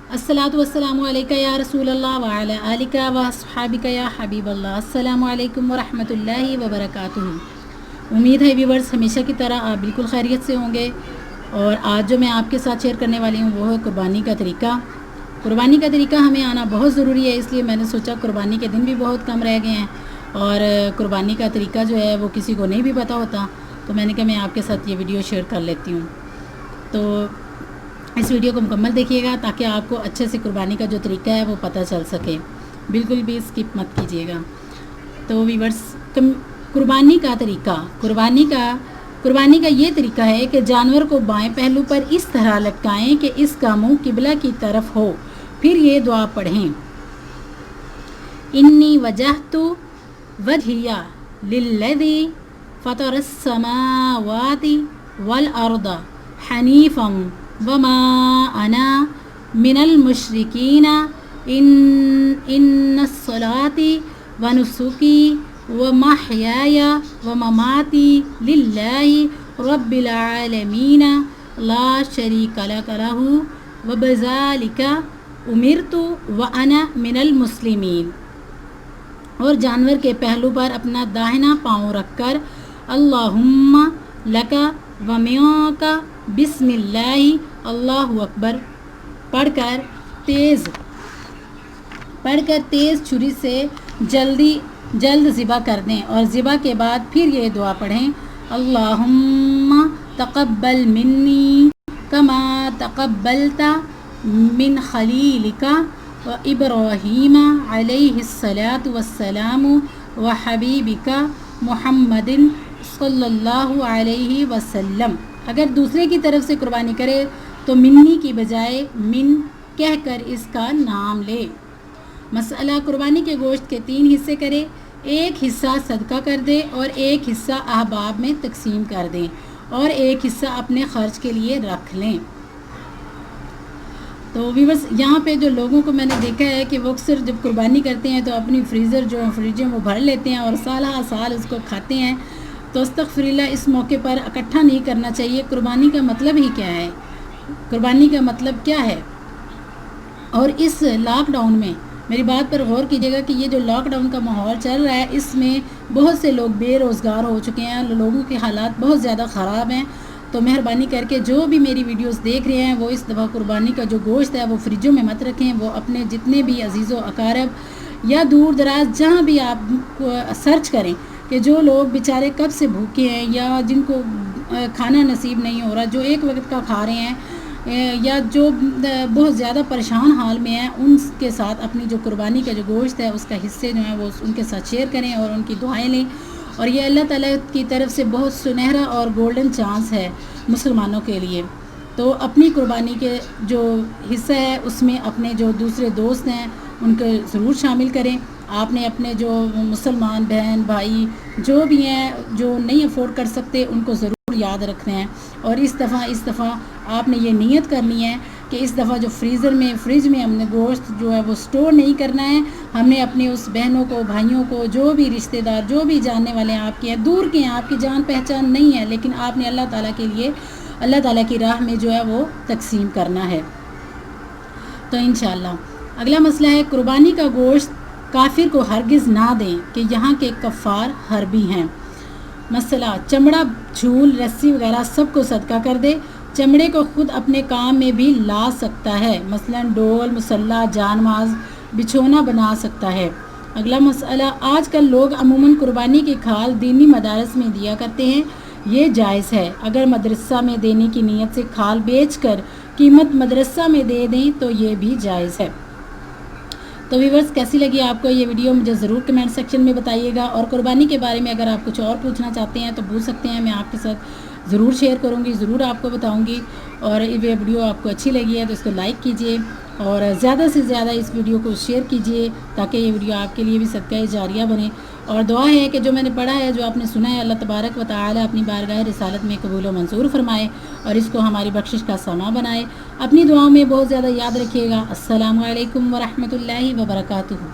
अस्सलातु वस्सलामु अलैका या रसूल अल्लाह व अला आलिका व अस्हाबिका या हबीब अल्लाह। अस्सलामु अलैकुम व रहमतुल्लाहि व बरकातुहू। उम्मीद है व्यूवर्स हमेशा की तरह आप बिल्कुल खैरियत से होंगे। और आज जो मैं आपके साथ शेयर करने वाली हूँ वो है कुर्बानी का तरीका। कुर्बानी का तरीका हमें आना बहुत ज़रूरी है, इसलिए मैंने सोचा कुर्बानी के दिन भी बहुत कम रह गए हैं और कुर्बानी का तरीका जो है वो किसी को नहीं भी पता होता, तो मैंने कहा मैं आपके साथ ये वीडियो शेयर कर लेती हूँ। तो इस वीडियो को मुकम्मल देखिएगा ताकि आपको अच्छे से कुर्बानी का जो तरीका है वो पता चल सके, बिल्कुल भी स्किप मत कीजिएगा। तो व्यूअर्स, कुर्बानी का तरीका, कुर्बानी का ये तरीका है कि जानवर को बाएं पहलू पर इस तरह लटकाएं कि इसका मुंह किबला की तरफ हो, फिर ये दुआ पढ़ें, इन्नी वजहतु वजहिया लिल्लज़ी फ़तरस समावाति वल अर्दा हनीफ़म वमा अना मिनल मुशरिकीना इन्नस्सलाती व नुसुकी व महयाया व ममाती लिल्लाहि रब्बिल आलमीन ला शरीका लहु व बिज़ालिका उमिरतु व अना मिनल मुस्लिमीन। और जानवर के पहलू पर अपना दाहिना पाँव रखकर अल्लाहुम्मा लका व मियाका बिस्मिल्लाहि अल्लाहु अकबर पढ़कर तेज़ छुरी से जल्द ज़िबा कर दें और ज़िबा के बाद फिर ये दुआ पढ़ें, अल्लाहुम्मा तक़ब्बल मिन्नी कमा तक़ब्बलता मिन खलीलिका व इब्राहीमा अलैहिस्सलातु वस्सलामु व हबीबिका मुहम्मदिन सल्लल्लाहु अलैहि वसल्लम। अगर दूसरे की तरफ से कुर्बानी करे तो मिन्नी की बजाय मिन कहकर इसका नाम ले। मसला, कुर्बानी के गोश्त के 3 हिस्से करें, एक हिस्सा सदका कर दें और एक हिस्सा अहबाब में तकसीम कर दें और एक हिस्सा अपने खर्च के लिए रख लें। तो व्यूअर्स, यहाँ पे जो लोगों को मैंने देखा है कि वो अक्सर जब कुर्बानी करते हैं तो अपनी फ्रिज वो भर लेते हैं और साल उसको खाते हैं। तो अस्तग़फिरुल्लाह, इस मौके पर इकट्ठा नहीं करना चाहिए। कुर्बानी का मतलब ही क्या है, कुर्बानी का मतलब क्या है। और इस लॉकडाउन में मेरी बात पर गौर कीजिएगा कि ये जो लॉकडाउन का माहौल चल रहा है इसमें बहुत से लोग बेरोज़गार हो चुके हैं, लोगों के हालात बहुत ज़्यादा ख़राब हैं। तो मेहरबानी करके जो भी मेरी वीडियोस देख रहे हैं वो इस दफ़ा कुर्बानी का जो गोश्त है वो फ्रिजों में मत रखें। वो अपने जितने भी अजीज़ व अकारब या दूर दराज जहाँ भी आप सर्च करें कि जो लोग बेचारे कब से भूखे हैं या जिनको खाना नसीब नहीं हो रहा, जो एक वक्त का खा रहे हैं या जो बहुत ज़्यादा परेशान हाल में हैं, उनके साथ अपनी जो कुर्बानी का जो गोश्त है उसका हिस्से जो है वो उनके साथ शेयर करें और उनकी दुआएं लें। और ये अल्लाह ताला की तरफ से बहुत सुनहरा और गोल्डन चांस है मुसलमानों के लिए। तो अपनी कुर्बानी के जो हिस्सा है उसमें अपने जो दूसरे दोस्त हैं उनको ज़रूर शामिल करें। आपने अपने जो मुसलमान बहन भाई जो भी हैं जो नहीं अफोर्ड कर सकते उनको ज़रूर याद रखना है। और इस दफ़ा आपने ये नीयत करनी है कि इस दफ़ा जो फ्रिज में हमने गोश्त जो है वो स्टोर नहीं करना है। हमने अपने उस बहनों को, भाइयों को, जो भी रिश्तेदार, जो भी जानने वाले हैं आपके हैं, दूर के हैं, आपकी जान पहचान नहीं है, लेकिन आपने अल्लाह ताला के लिए, अल्लाह ताला की राह में जो है वो तकसीम करना है। तो इंशाअल्लाह अगला मसला है, कुर्बानी का गोश्त काफिर को हरगिज़ ना दें कि यहाँ के कफ़ार हरबी हैं। मसला, चमड़ा, झूल, रस्सी वगैरह सबको सदका कर दे। चमड़े को खुद अपने काम में भी ला सकता है, मसलन डोल, मुसल्ला, जानमाज, बिछोना बना सकता है। अगला मसला, आजकल लोग अमूमन कुर्बानी की खाल दीनी मदारस में दिया करते हैं, ये जायज़ है। अगर मदरसा में देने की नीयत से खाल बेचकर कीमत मदरसा में दे दें तो ये भी जायज़ है। तो व्यूअर्स, कैसी लगी आपको ये वीडियो मुझे ज़रूर कमेंट सेक्शन में बताइएगा। और कुर्बानी के बारे में अगर आप कुछ और पूछना चाहते हैं तो पूछ सकते हैं, मैं आपके साथ ज़रूर शेयर करूँगी, ज़रूर आपको बताऊँगी। और ये वीडियो आपको अच्छी लगी है तो इसको लाइक कीजिए और ज़्यादा से ज़्यादा इस वीडियो को शेयर कीजिए ताकि ये वीडियो आपके लिए भी सदका जारिया बने। और दुआ है कि जो मैंने पढ़ा है, जो आपने सुना है, अल्लाह तबारक व तआला अपनी बारगाह रिसालत में कबूल व मंजूर फरमाए और इसको हमारी बख्शिश का सामा बनाए। अपनी दुआओं में बहुत ज़्यादा याद रखिएगा। अस्सलामु अलैकुम व रहमतुल्लाहि व बरकातुहू।